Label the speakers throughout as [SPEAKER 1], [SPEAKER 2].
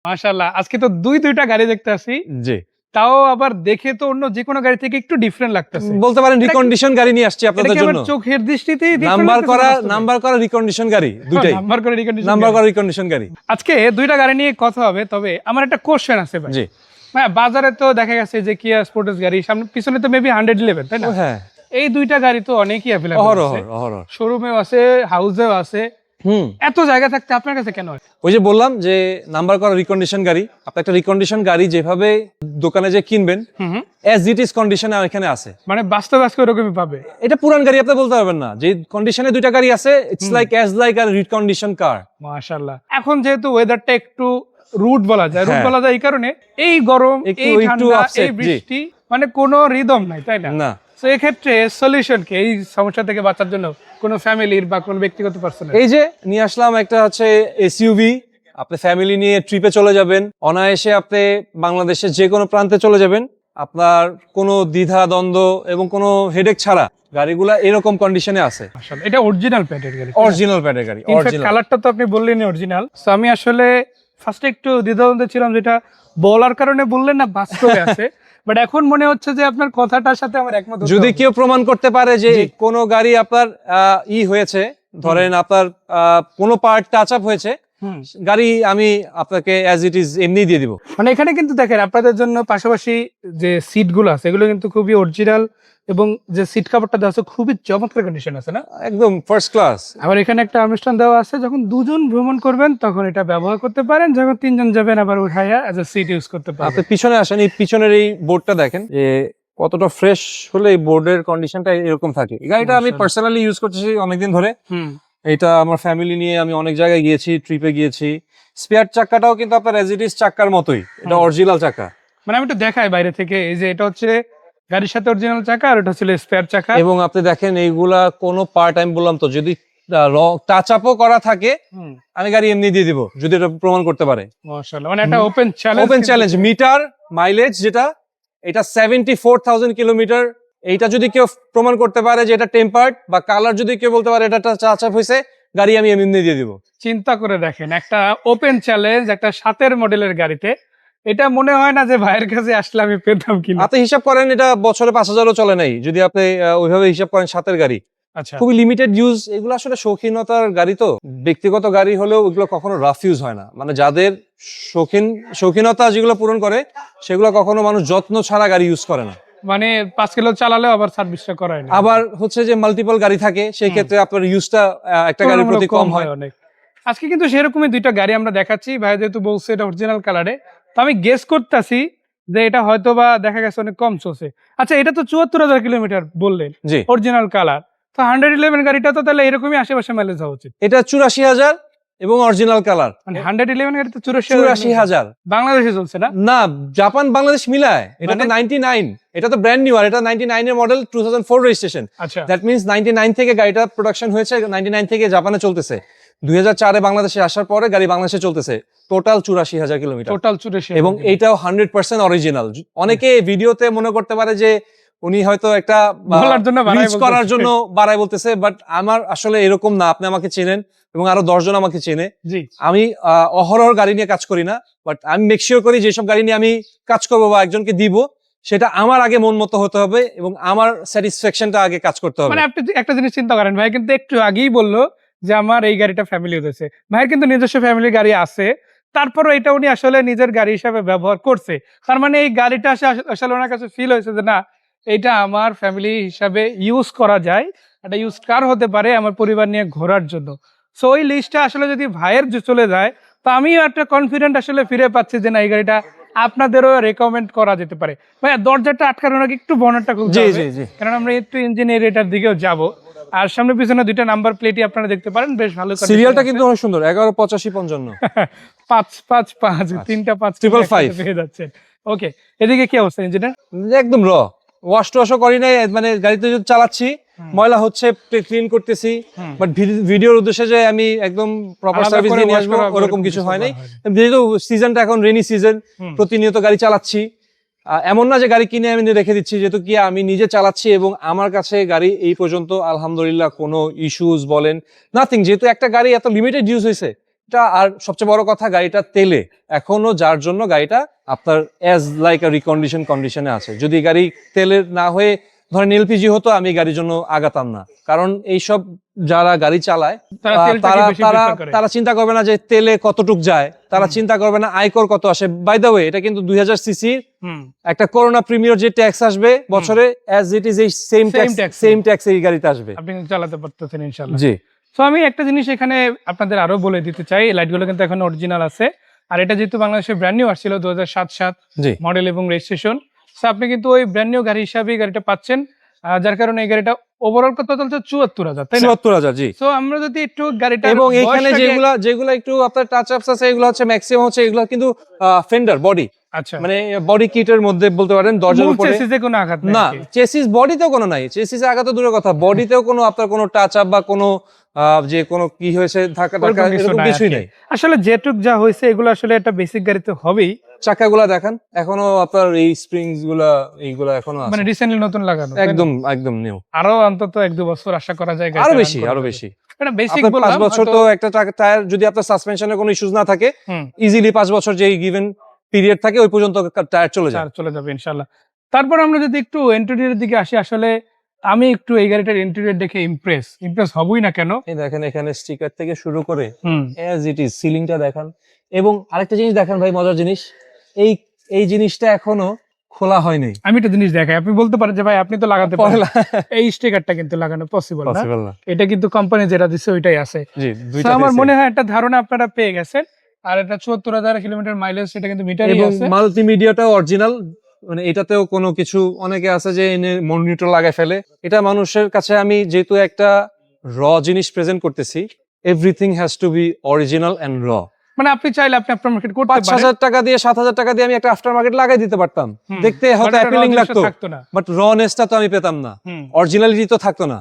[SPEAKER 1] মাশাআল্লাহ, আজকে তো দুইটা গাড়ি দেখতে আসি।
[SPEAKER 2] জি,
[SPEAKER 1] তাও আবার দেখে তো অন্য যে কোনো গাড়ি থেকে একটু ডিফারেন্ট লাগতেছে।
[SPEAKER 2] বলতে পারেন রিকন্ডিশন গাড়ি নিয়ে আসছি আপনাদের জন্য।
[SPEAKER 1] চোখের দৃষ্টিতেই
[SPEAKER 2] নাম্বার করা রিকন্ডিশন গাড়ি দুইটাই।
[SPEAKER 1] নাম্বার করে রিকন্ডিশন
[SPEAKER 2] নাম্বার করা রিকন্ডিশন গাড়ি।
[SPEAKER 1] আজকে দুইটা গাড়ি নিয়ে কথা হবে, তবে আমার একটা কোশ্চেন আছে ভাই।
[SPEAKER 2] জি,
[SPEAKER 1] হ্যাঁ, বাজারে তো দেখা গেছে যে কিয়া স্পোর্টস গাড়ি সামনে পিছনে তো মেবি 111, তাই না?
[SPEAKER 2] হ্যাঁ,
[SPEAKER 1] এই দুইটা গাড়ি তো অনেকই अवेलेबल আছে,
[SPEAKER 2] অহরহ
[SPEAKER 1] শোরুমেও আছে, হাউসেও আছে। এত জায়গা থাকতে আপনার কাছে কেন?
[SPEAKER 2] ওই যে বললাম যে নাম্বার করা রিকন্ডিশন গাড়ি, আপনি একটা রিকন্ডিশন গাড়ি যেভাবে দোকানে যে কিনবেন অ্যাজ ইট ইজ কন্ডিশনে এখানে আছে।
[SPEAKER 1] মানে বাস্তবে আজকে ওরকমই পাবে।
[SPEAKER 2] এটা পুরান গাড়ি আপনি বলতে পারবেন না, যে কন্ডিশনে দুইটা গাড়ি আছে, ইটস লাইক আ রিকন্ডিশন কার।
[SPEAKER 1] মাশাআল্লাহ। এখন যেহেতু ওয়েদারটা একটু রুট বলা যায়, এই কারণে এই গরম, এই ঠান্ডা, এই বৃষ্টি, মানে কোনো রিদম নাই, তাই না?
[SPEAKER 2] না।
[SPEAKER 1] তো এই ক্ষেত্রে সলিউশন কি এই সমস্যা থেকে বাঁচার জন্য কোন ফ্যামিলির বা কোন ব্যক্তিগত পার্সনের?
[SPEAKER 2] এই যে নিয়ে আসলাম একটা হচ্ছে এসইউভি, আপনি ফ্যামিলি নিয়ে ট্রিপে চলে যাবেন, অনায়াসে আপনি বাংলাদেশের যে কোনো প্রান্তে চলে যাবেন, আপনার কোনো দ্বিধা দ্বন্দ্ব এবং কোনো হেডেক ছাড়া গাড়িগুলা এরকম কন্ডিশনে আছে।
[SPEAKER 1] আসলে এটা অরিজিনাল প্যাডের গাড়ি,
[SPEAKER 2] অরিজিনাল প্যাডের গাড়ি,
[SPEAKER 1] অরিজিনাল। কালারটা তো আপনি বললেন অরিজিনাল। সো আমি আসলে ফার্স্টে একটু দ্বিধাদ্বন্দ্বে ছিলাম, যেটা বলার কারণে বললেন না বাস্তবে আছে, বাট এখন মনে হচ্ছে যে আপনার কথাটার সাথে আমার একমত।
[SPEAKER 2] যদি কেউ প্রমাণ করতে পারে যে কোনো গাড়ি আপনার হয়েছে, ধরেন আপনার কোনো পার্ট টাচ আপ হয়েছে, গাড়ি আমি আপনাকে অ্যাজ ইট ইজ এমনি দিয়ে দিব।
[SPEAKER 1] মানে এখানে কিন্তু দেখেন আপনাদের জন্য পাশাপাশি যে সিট গুলো আছে এগুলো কিন্তু খুবই অরিজিনাল, এবং যে সিট কাভারটা দেওয়া আছে খুবই চমৎকার কন্ডিশন আছে, না?
[SPEAKER 2] একদম ফার্স্ট ক্লাস।
[SPEAKER 1] আবার এখানে একটা অনুষ্ঠান দেওয়া আছে, যখন দুজন ভ্রমণ করবেন তখন এটা ব্যবহার করতে পারেন, যখন তিনজন যাবেন আবার উঠাইয়া এজ এ সিট ইউজ করতে পারেন।
[SPEAKER 2] আপনি পিছনে আসেন, এই পিছনের এই বোর্ডটা দেখেন যে কতটা ফ্রেশ হলে এই বোর্ডের কন্ডিশনটা এরকম থাকে। এই গাড়িটা আমি পার্সোনালি ইউজ করতেছি অনেকদিন ধরে। এটা আমার ফ্যামিলি নিয়ে আমি অনেক জায়গায় গিয়েছি, ট্রিপে গিয়েছি। স্পেয়ার চাকাটাও কিন্তু আপনার অ্যাজ ইট ইজ চাকার মতোই, এটা অরিজিনাল চাকা।
[SPEAKER 1] মানে আমি একটু দেখাই বাইরে থেকে, এই যে এটা হচ্ছে গাড়ির সাথে অরিজিনাল চাকা, আর এটা হচ্ছে স্পেয়ার চাকা।
[SPEAKER 2] এবং আপনি দেখেন এইগুলা কোনো পার্ট, আমি বললাম তো, যদি টাচ আপও করা থাকে আমি গাড়ি এমনি দিয়ে দিব, যদি এটা প্রমাণ করতে পারে।
[SPEAKER 1] মাশাআল্লাহ, মানে এটা ওপেন
[SPEAKER 2] চ্যালেঞ্জ। মিটার মাইলেজ যেটা, এটা 74,000 কিলোমিটার। এইটা যদি কেউ প্রমাণ করতে পারে যে এটা টেম্পার্ড, বা কালার যদি কেউ বলতে পারে এটা টাচ আপ হয়েছে, গাড়ি আমি এমনি দিয়ে দিব।
[SPEAKER 1] চিন্তা করে দেখেন, একটা ওপেন চ্যালেঞ্জ একটা 7 মডেলের গাড়িতে, এটা মনে হয় না যে ভাইয়ের কাছে আসলে আমি পেতাম কিনা।
[SPEAKER 2] আপনি হিসাব করেন এটা বছরে 5,000ও চলে নাই, যদি আপনি ওইভাবে হিসাব করেন 7 গাড়ি।
[SPEAKER 1] আচ্ছা,
[SPEAKER 2] খুবই লিমিটেড ইউজ। এগুলো আসলে শৌখিনতার গাড়ি, তো ব্যক্তিগত গাড়ি হলেও এগুলো কখনো রাফ ইউজ হয় না। মানে যাদের শৌখিনতা যেগুলো পূরণ করে, সেগুলো কখনো মানুষ যত্ন ছাড়া গাড়ি ইউজ করে না।
[SPEAKER 1] মানে 5 কিলো চালালেও আবার সার্ভিসটা করায় না।
[SPEAKER 2] আবার হচ্ছে যে মাল্টিপল গাড়ি থাকে, সেই ক্ষেত্রে আপনার ইউজটা একটা গাড়ির প্রতি কম হয়
[SPEAKER 1] অনেক। আজকে কিন্তু সেরকমই দুইটা গাড়ি আমরা দেখাচ্ছি, ভাই যেহেতু বলছে এটা অরিজিনাল কালারে, তো আমি গেস করতেছি যে এটা হয়তো বা দেখা গেছে অনেক কম চলছে। আচ্ছা, এটা তো 74,000 কিলোমিটার বললেন, অরিজিনাল কালার, তো 111 গাড়িটা তো তাহলে এরকমই আশেপাশে মাইলেজ হওয়া উচিত।
[SPEAKER 2] এটা 84,000 এবং অরিজিনাল কালার।
[SPEAKER 1] মানে 111 গাড়ি তো 84,000 বাংলাদেশে চলছে না?
[SPEAKER 2] না, জাপান বাংলাদেশ মিলায় এটা তো 99, এটা তো ব্র্যান্ড নিউ, আর এটা 99 এর মডেল, 2004 রেজিস্ট্রেশন।
[SPEAKER 1] আচ্ছা,
[SPEAKER 2] দ্যাট মিন্স 99 থেকে গাড়িটা প্রোডাকশন হয়েছে, 99 থেকে জাপানে চলতেছে, 2004 বাংলাদেশে আসার পরে গাড়ি বাংলাদেশে চলতেছে। টোটাল 84,000 কিলোমিটার,
[SPEAKER 1] টোটাল 84,
[SPEAKER 2] এবং এইটাও 100% অরিজিনাল। অনেকে ভিডিওতে মনে করতে পারে যে উনি হয়তো একটা করার জন্য বাড়াই বলতেছে, বাট আমার আসলে এরকম না। আপনি আমাকে চেনেন এবং আরো 10 জন আমাকে চেনে। আমি অহরহ গাড়ি নিয়ে কাজ করি না, বাট আমি মেক শিওর করি যেসব গাড়ি নিয়ে আমি কাজ করবো বা একজনকে দিব, সেটা আমার আগে মন মতো হতে হবে এবং আমার স্যাটিসফ্যাকশনটা আগে কাজ করতে হবে।
[SPEAKER 1] মানে আপনি একটা জিনিস চিন্তা করেন, ভাই কিন্তু একটু আগেই বললো যে আমার এই গাড়িটা ফ্যামিলি হতেছে, ভাইয়ের কিন্তু নিজস্ব ফ্যামিলির গাড়ি আছে, তারপরও এটা উনি আসলে নিজের গাড়ি হিসাবে ব্যবহার করছে। তার মানে এই গাড়িটা আসলে ওনার কাছে ফিল হয়েছে যে না, এটা আমার ফ্যামিলি হিসাবে ইউজ করা যায়, এটা ইউজ কার হতে পারে আমার পরিবার নিয়ে ঘোরার জন্য। সো ওই লিস্টটা আসলে যদি ভাইয়ের চলে যায়, তো আমিও একটা কনফিডেন্ট আসলে ফিরে পাচ্ছি যে না, এই গাড়িটা আপনাদেরও রেকমেন্ড করা যেতে পারে। ভাইয়া, দরজাটা আটকানোর আগে একটু বর্ণাটা খুলতে হবে, কারণ আমরা একটু ইঞ্জিনিয়ার এটার দিকেও যাবো। আর সামনে পিছনে দুইটা নাম্বার প্লেটই আপনারা দেখতে পারেন, বেশ ভালো।
[SPEAKER 2] সিরিয়ালটা কিন্তু অনেক সুন্দর, 118555
[SPEAKER 1] 555 তিনটা 555 পেয়ে যাচ্ছেন। ওকে, এদিকে কি অবস্থা ইঞ্জিনের?
[SPEAKER 2] একদম ওয়াশ টোয়াশও করি নাই, মানে গাড়িতে যদি চালাচ্ছি ময়লা হচ্ছে, ক্লিন করতেছি, বাট ভিডিওর উদ্দেশ্যে যে আমি একদম প্রপার সার্ভিস দিয়ে নিয়ে আসবো ওরকম কিছু হয় নাই। যেহেতু সিজনটা এখন রেনি সিজন, প্রতিনিয়ত গাড়ি চালাচ্ছি। এমন না যে গাড়ি কিনে আমি রেখে দিচ্ছি, যেহেতু কি আমি নিজে চালাচ্ছি এবং আমার কাছে গাড়ি এই পর্যন্ত আলহামদুলিল্লাহ কোনো ইস্যুস বলেন নাথিং। যেহেতু একটা গাড়ি এত লিমিটেড ইউজ হয়েছে, আর সবচেয়ে বড় কথা গাড়িটা তেলে এখনো, যার জন্য গাড়িটা আপনার অ্যাজ লাইক আ কন্ডিশনে আছে। যদি গাড়ি তেলের না হয়ে ধরেন এলপিজি হতো, আমি গাড়ির জন্য আগাতাম না, কারণ এইসব যারা গাড়ি চালায় তারা চিন্তা করবে না যে তেলে কতটুক যায়, তারা চিন্তা করবে না আয়কর কত আসে। বাই দ্য ওয়ে, এটা কিন্তু 2000 সিসি একটা করোনা প্রিমিয়ার যে ট্যাক্স আসবে বছরে, অ্যাজ ইট ইজ এই সেম ট্যাক্স এই গাড়িতে আসবে,
[SPEAKER 1] আপনি চালাতে পারতেছেন ইনশাআল্লাহ।
[SPEAKER 2] জি।
[SPEAKER 1] তো আমি একটা জিনিস এখানে আপনাদের আরো বলে দিতে চাই, লাইটগুলো কিন্তু এখন অরিজিনাল আছে, আর এটা যেহেতু বাংলাদেশে ব্র্যান্ড নিউ আসছিল 2007 মডেল এবং রেজিস্ট্রেশন, সো আপনি কিন্তু ওই ব্র্যান্ড নিউ গাড়ি হিসাবেই গাড়িটা পাচ্ছেন, যার কারণে এই গাড়িটা ওভারঅল কত চলছে 74,000, তাই না?
[SPEAKER 2] 74,000, জি।
[SPEAKER 1] সো আমরা যদি একটু গাড়িটা,
[SPEAKER 2] এবং এখানে যেগুলা একটু আপনার টাচ আপস আছে, এগুলো হচ্ছে ম্যাক্সিমাম হচ্ছে এগুলো কিন্তু ফেন্ডার বডি,
[SPEAKER 1] আচ্ছা,
[SPEAKER 2] মানে বডি কিটের মধ্যে বলতে পারেন, দরজার উপরে
[SPEAKER 1] চেসিসে কোনো আঘাত নেই,
[SPEAKER 2] না, চেসিস বডিতেও কোনো নাই, চেসিসে আঘাত তো দূরের কথা, বডিতেও কোনো আপনার কোনো টাচ আপ বা কোনো যে কোনো কি হয়েছে ঢাকা এরকম কিছুই নাই।
[SPEAKER 1] আসলে যেটুক যা হয়েছে এগুলো আসলে একটা বেসিক গাড়িতে হবেই।
[SPEAKER 2] চাকাগুলা দেখেন এখনো আপনার এই স্প্রিংস গুলা এইগুলা এখনো আছে,
[SPEAKER 1] মানে রিসেন্টলি নতুন লাগানো,
[SPEAKER 2] একদম নিউ।
[SPEAKER 1] আরো অন্তত 1-2 বছর আশা করা যায়,
[SPEAKER 2] আরো বেশি
[SPEAKER 1] এটা বেসিক
[SPEAKER 2] বললাম। 5 বছর তো একটা টায়ার যদি আপনার সাসপেনশনের কোনো ইস্যুস না থাকে, ইজিলি 5 বছর যে গিভেন পিরিয়ড থাকে ওই পর্যন্ত টায়ার চলে যাবে
[SPEAKER 1] ইনশাআল্লাহ। তারপর আমরা যদি একটু ইন্টেরিয়রের দিকে আসি, আসলে আমি একটু এই গাড়িটার ইন্টেরিয়র দেখে ইমপ্রেস হবই না কেন।
[SPEAKER 2] এই দেখেন এখানে স্টিকার থেকে শুরু করে অ্যাজ ইট ইজ সিলিংটা দেখেন, এবং আরেকটা জিনিস দেখেন ভাই, মজার জিনিস, এই জিনিসটা এখনো খোলা হয়নি।
[SPEAKER 1] আমি একটা জিনিস দেখাই, আপনি বলতে পারেন যে ভাই আপনি তো লাগাতে পারেন, এই স্টিকারটা কিন্তু লাগানো পসিবল না, এটা কিন্তু কোম্পানি যেটা দিচ্ছে ওইটাই আছে।
[SPEAKER 2] জি,
[SPEAKER 1] দুইটা আমার মনে হয় একটা ধারণা আপনারা পেয়ে গেছেন। আর এটা 74,000 কিলোমিটার মাইলেজ, সেটা কিন্তু মিটারই আছে,
[SPEAKER 2] এবং মাল্টিমিডিয়াটাও অরিজিনাল, মানে এটাতেও কোনো কিছু, অনেকে আছে যে এনে মনিটর লাগায় ফেলে, এটা মানুষের কাছে আমি যেহেতু একটা র জিনিস প্রেজেন্ট করতেছি, everything has to be original and raw.
[SPEAKER 1] মানে আপনি চাইলে আপনি আফটার মার্কেট করতে পারেন,
[SPEAKER 2] 5,000 টাকা দিয়ে 7,000 টাকা দিয়ে আমি একটা আফটার মার্কেট লাগাই দিতে পারতাম, দেখতে হয়তো অ্যাপিলিং লাগতো, বাট রনেসটা তো আমি পেতাম না, অরিজিনালিটি তো থাকতো না।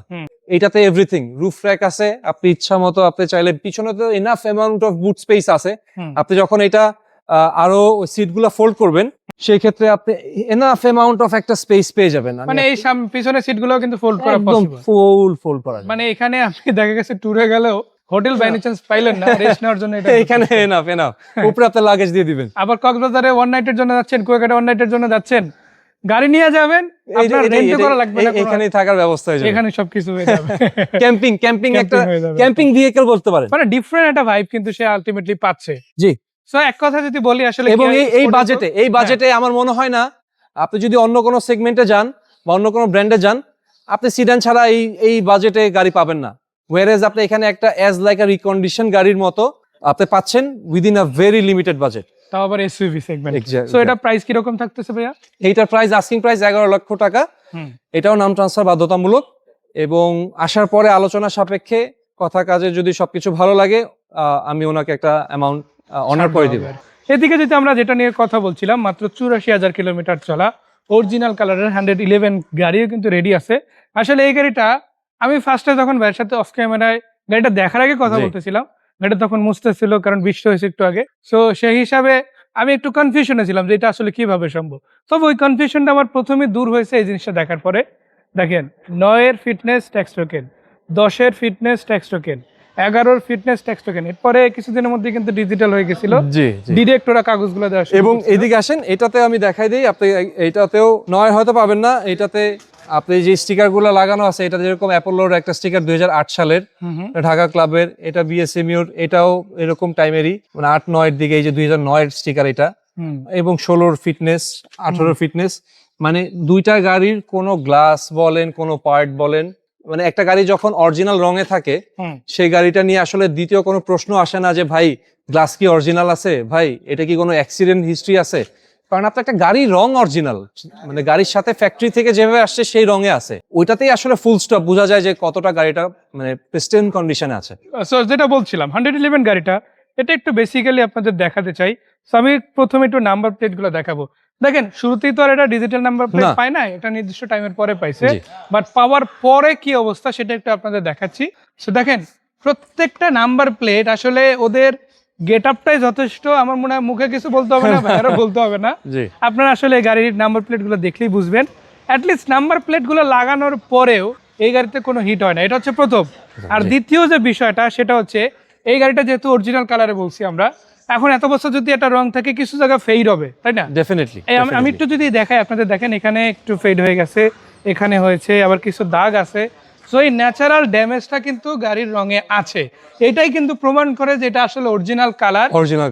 [SPEAKER 2] এটাতে এভরিথিং, রুফ র‍্যাক আছে, আপনি ইচ্ছা মতো আপনি চাইলে, পিছনে তো enough amount of boot space আছে, আপনি যখন এটা আরো সিটগুলো ফোল্ড করবেন সেই ক্ষেত্রে আপনি এনাফ অ্যামাউন্ট অফ একটা স্পেস পেয়ে যাবেন।
[SPEAKER 1] মানে এই পিছনের সিটগুলো কিন্তু ফোল্ড করা
[SPEAKER 2] একদম ফোল্ড করা,
[SPEAKER 1] মানে এখানে আপনি দেখা গেছে ট্যুরে গেলেও হোটেল বাই চান্স পাইলেন না রেস্ট নেওয়ার জন্য, এটা
[SPEAKER 2] এখানে এনাফ উপরে আপনার লাগেজ দিয়ে দিবেন।
[SPEAKER 1] আবার কক্সবাজারে ওয়ান নাইটের জন্য যাচ্ছেন, কুয়াকাটা ওয়ান নাইটের জন্য যাচ্ছেন, গাড়ি নিয়ে যাবেন, আপনার রেন্ট করা লাগবে না,
[SPEAKER 2] এখানেই থাকার ব্যবস্থা হয়ে যাবে,
[SPEAKER 1] এখানে সবকিছু হয়ে যাবে।
[SPEAKER 2] ক্যাম্পিং একটা ক্যাম্পিং ভেহিকল বলতে পারেন,
[SPEAKER 1] মানে ডিফারেন্ট একটা ভাইব কিন্তু সে আলটিমেটলি পাচ্ছে।
[SPEAKER 2] জি।
[SPEAKER 1] সো এক কথা যদি বলি আসলে,
[SPEAKER 2] এবং এই বাজেটে আমার মনে হয় না, আপনি যদি অন্য কোনো সেগমেন্টে যান বা অন্য কোনো ব্র্যান্ডে যান, আপনি সিডান ছাড়া এই বাজেটে গাড়ি পাবেন না। ওয়ারেজ আপনি এখানে একটা অ্যাজ লাইক আ রিকন্ডিশন গাড়ির মতো আপনি পাচ্ছেন within a very limited budget,
[SPEAKER 1] তাও আবার এসইউভি সেগমেন্ট। সো এটা প্রাইস কি রকম থাকতেছে ভাইয়া?
[SPEAKER 2] এইটার প্রাইস আস্কিং প্রাইস 11 লক্ষ টাকা, এটাও নাম ট্রান্সফার বাধ্যতামূলক, এবং আসার পরে আলোচনা সাপেক্ষে কথা কাজে যদি সবকিছু ভালো লাগে, আমি ওনাকে একটা অ্যামাউন্ট অনার করে দিব।
[SPEAKER 1] এদিকে যদি আমরা যেটা নিয়ে কথা বলছিলাম, মাত্র 84,000 কিলোমিটার চলা অরিজিনাল কালারের 111 গাড়িও কিন্তু রেডি আছে। আসলে এই গাড়িটা আমি ফার্স্টে যখন ভাইয়ের সাথে অফ ক্যামেরায় গাড়িটা দেখার আগে কথা বলতেছিলাম, গাড়িটা তখন মুছতেছিল কারণ বৃষ্টি হয়েছে একটু আগে, সো সেই হিসাবে আমি একটু কনফিউশনে ছিলাম যে এটা আসলে কিভাবে সম্ভব। তবে ওই কনফিউশনটা আমার প্রথমে দূর হয়েছে এই জিনিসটা দেখার পরে। দেখেন 9-এর ফিটনেস ট্যাক্স টোকেন, 10-এর ফিটনেস ট্যাক্স টোকেন, 11-এর ফিটনেস ট্যাক্স টোকেন, এরপরে কিছুদিনের মধ্যে কিন্তু ডিজিটাল হয়ে গেছিল, ডিরেক্ট ওরা কাগজগুলো দেওয়া।
[SPEAKER 2] এবং এদিকে আসেন, এটাতে আমি দেখাই দিই, আপনি এইটাতেও 9 হয়তো পাবেন না, এটাতে আপনি যে স্টিকার গুলো লাগানো আছে, এটা যেরকম অ্যাপোলোর একটা স্টিকার 2008 সালের ঢাকা ক্লাবের, এটা বিএসএমইউর, এটাও এরকম টাইমেরই, মানে 8-9 এর দিকে এই যে 2009 এর স্টিকার এটা, এবং 16-র ফিটনেস, 18-র ফিটনেস, মানে দুইটা গাড়ির কোনো গ্লাস বলেন, কোনো পার্ট বলেন, মানে একটা গাড়ি যখন অরিজিনাল রঙে থাকে সেই গাড়িটা নিয়ে আসলে দ্বিতীয় কোনো প্রশ্ন আসে না যে ভাই গ্লাস কি অরিজিনাল আছে, ভাই এটা কি কোনো অ্যাক্সিডেন্ট হিস্ট্রি আছে, কারণ আপনার একটা গাড়ির রং অরিজিনাল, মানে গাড়ির সাথে ফ্যাক্টরি থেকে যেভাবে আসছে সেই রঙে আছে, ওইটাতেই আসলে ফুল স্টপ বোঝা যায় যে কতটা গাড়িটা মানে প্রেস্টেন্ট কন্ডিশনে আছে।
[SPEAKER 1] সো যেটা বলছিলাম 111 গাড়িটা, এটা একটু বেসিক্যালি আপনাদের দেখাতে চাই। সো আমি প্রথমে একটু নাম্বার প্লেট গুলো দেখাবো। দেখেন শুরুতেই তো আর এটা ডিজিটাল নাম্বার প্লেট পায় না, এটা নির্দিষ্ট টাইমের পরে পাইছে, বাট পাওয়ার পরে কি অবস্থা সেটা একটু আপনাদের দেখাচ্ছি। সো দেখেন প্রত্যেকটা নাম্বার প্লেট আসলে ওদের গেট আপটাই যথেষ্ট, আমার মনে হয় মুখে কিছু বলতে হবে না, ভাইয়ারও বলতে হবে না, আপনারা আসলে গাড়ির নাম্বার প্লেট গুলো দেখলেই বুঝবেন। অ্যাটলিস্ট নাম্বার প্লেট গুলো লাগানোর পরেও এই গাড়িতে কোনো হিট হয় না, এটা হচ্ছে প্রথম। আর দ্বিতীয় যে বিষয়টা সেটা হচ্ছে এই গাড়িটা যেহেতু অরিজিনাল কালারে বলছি আমরা, এখন এত বছর যদি এটা রং থাকে কিছু জায়গা ফেড হবে, তাই না?
[SPEAKER 2] ডেফিনেটলি।
[SPEAKER 1] আমি একটু যদি দেখাই আপনাদের, দেখেন এখানে একটু ফেড হয়ে গেছে, এখানে হয়েছে, আবার কিছু দাগ আছে। সো এই ন্যাচারাল ড্যামেজটা কিন্তু গাড়ির রঙে আছে, এটাই কিন্তু প্রমাণ করে যে এটা আসলে অরিজিনাল কালার।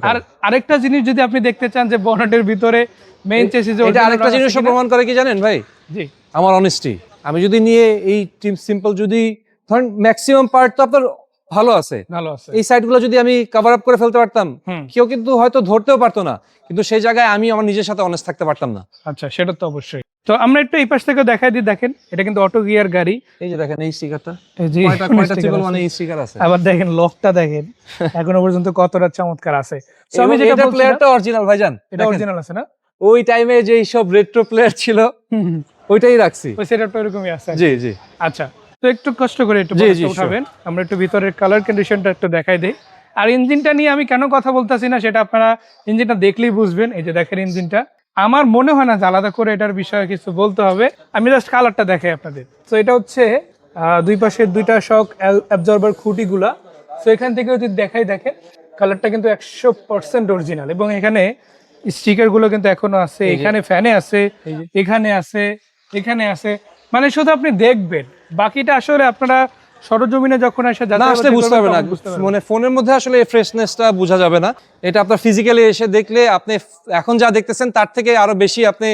[SPEAKER 1] আর আরেকটা জিনিস যদি আপনি দেখতে চান যে বনেটের ভিতরে মেইন চেসিসে
[SPEAKER 2] এটা আরেকটা জিনিসও প্রমাণ করে কি জানেন ভাই?
[SPEAKER 1] জি,
[SPEAKER 2] আমার অনেস্টি। আমি যদি নিয়ে এই টিম সিম্পল যদি ধরেন ম্যাক্সিমাম পার্ট তো আপনার ভালো আছে, এই সাইডগুলো যদি আমি কভার আপ করে ফেলতে পারতাম, কেউ কিন্তু হয়তো ধরতেও পারতো না, কিন্তু সেই জায়গায় আমি আমার নিজের সাথে অনেস্ট থাকতে পারতাম না।
[SPEAKER 1] আচ্ছা, সেটা তো অবশ্যই। তো আমরা একটু এই পাশ থেকে দেখাই দিই, দেখেন এটা কিন্তু অটো গিয়ার গাড়ি।
[SPEAKER 2] এই যে দেখেন এই স্টিকারটা,
[SPEAKER 1] কয়টা
[SPEAKER 2] ট্রিপল মানে এই স্টিকার আছে।
[SPEAKER 1] আবার দেখেন লকটা দেখেন এখনো পর্যন্ত কতটা চমৎকার আছে। সো আমি যেটা
[SPEAKER 2] বলছি, প্লেয়ারটা অরিজিনাল ভাইজান,
[SPEAKER 1] এটা অরিজিনাল আছে না?
[SPEAKER 2] ওই টাইমে যে সব রেট্রো প্লেয়ার ছিল ওইটাই রাখছি,
[SPEAKER 1] ওই সেটআপটা এরকমই আছে।
[SPEAKER 2] জি জি।
[SPEAKER 1] আচ্ছা, তো একটু কষ্ট করে একটু উঠাবেন, আমরা একটু ভিতরের কালার কন্ডিশনটা একটু দেখাই দেই। আর ইঞ্জিনটা নিয়ে আমি কেন কথা বলতাছি না সেটা আপনারা ইঞ্জিনটা দেখলেই বুঝবেন। এই যে দেখেন ইঞ্জিনটা, আমার মনে হয় না যে আলাদা করে এটার বিষয়ে কিছু বলতে হবে, আমি জাস্ট কালারটা দেখাই আপনাদের। তো এটা হচ্ছে দুই পাশে দুইটা শক অ্যাবজর্বার খুঁটিগুলা। তো এখান থেকে যদি দেখাই, দেখেন কালারটা কিন্তু 100% অরিজিনাল, এবং এখানে স্টিকার গুলো কিন্তু এখনো আছে, এখানে ফ্যানে আছে, এখানে আছে, এখানে আছে, মানে শুধু আপনি দেখবেন, বাকিটা আসলে আপনারা সরজমিনে যখন এসে
[SPEAKER 2] আসলে বুঝতে পারবেন না, মানে ফোনের মধ্যে আসলে এই ফ্রেশনেসটা বোঝা যাবে না। এটা আপনার ফিজিক্যালি এসে দেখলে আপনি এখন যা দেখতেছেন তার থেকে আরো বেশি আপনি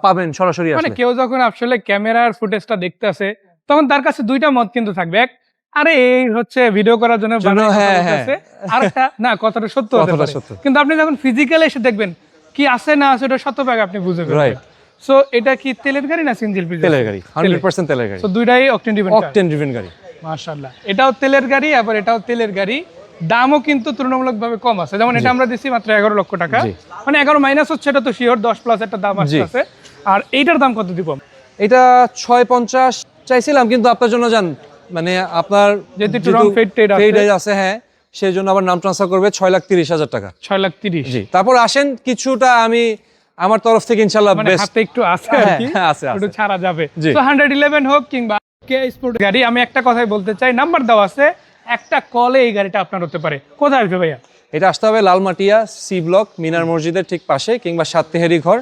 [SPEAKER 2] পাবেন সরাসরি।
[SPEAKER 1] মানে কেউ যখন আসলে ক্যামেরার ফুটেজটা দেখতেছে তখন তার কাছে দুইটা মত কিন্তু থাকবে, এক আরে এই হচ্ছে ভিডিও করার জন্য বানাইছে, আরেকটা না কথাটা সত্য হতে পারে, কিন্তু আপনি যখন ফিজিক্যালি এসে দেখবেন কি আছে না আছে ওটা শতভাগ আপনি বুঝে যাবেন। সো এটা কি তেলের গাড়ি না সিএনজি?
[SPEAKER 2] তেলের গাড়ি, 100% তেলের গাড়ি।
[SPEAKER 1] সো দুইটাই অকটেন
[SPEAKER 2] ড্রিভেন গাড়ি।
[SPEAKER 1] মাশাআল্লাহ, এটাও তেলের গাড়ি, আবার এটাও তেলের গাড়ি। দামও কিন্তু তুলনামূলকভাবে কম আছে, যেমন এটা আমরা দিচ্ছি মাত্র 11 লক্ষ টাকা, মানে 11 মাইনাস হচ্ছে, এটা তো শিওর 10 প্লাস একটা দাম আসছে। আর এইটার দাম কত দিব?
[SPEAKER 2] এটা 650 চাইছিলাম, কিন্তু আপনার জন্য জান মানে আপনার
[SPEAKER 1] যেহেতু একটু রং ফেড
[SPEAKER 2] আছে, হ্যাঁ সেই জন্য আবার নাম ট্রান্সফার করবে 6,30,000 টাকা।
[SPEAKER 1] 6,30,000।
[SPEAKER 2] জি, তারপর আসেন কিছুটা আমি আমার তরফ থেকে ইনশাআল্লাহ
[SPEAKER 1] হাতে একটু আছে আর কি, একটু ছাড়া যাবে। তো 111 হোক কিংবা কে স্পোর্ট গাড়ি, আমি একটা কথাই বলতে চাই, নাম্বার দেওয়া আছে, একটা কলে এই গাড়িটা আপনার হতে পারে। কোথায় আসবে ভাইয়া?
[SPEAKER 2] এটা আসতে হবে লালমাটিয়া সি ব্লক, মিনার মসজিদের ঠিক পাশে, কিংবা সাততেহেরি ঘর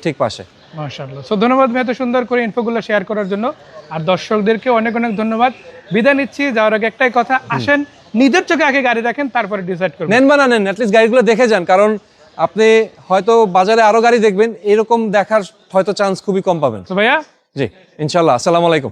[SPEAKER 2] ঠিক পাশে।
[SPEAKER 1] মাশাআল্লাহ। সো ধন্যবাদ ভাই এত সুন্দর করে ইনফোগুলো শেয়ার করার জন্য, আর দর্শকদেরকে অনেক অনেক ধন্যবাদ। বিদায় নিচ্ছি, যাওয়ার আগে একটাই কথা, আসেন নিজের চোখে আগে গাড়ি দেখেন, তারপরে ডিসাইড করবেন।
[SPEAKER 2] নেন বা না নেন, অ্যাটলিস্ট গাড়িগুলো দেখে যান, কারণ আপনি হয়তো বাজারে আরো গাড়ি দেখবেন, এরকম দেখার হয়তো চান্স খুবই কম পাবেন।
[SPEAKER 1] তো ভাইয়া,
[SPEAKER 2] জি ইনশাআল্লাহ। আসসালামু আলাইকুম।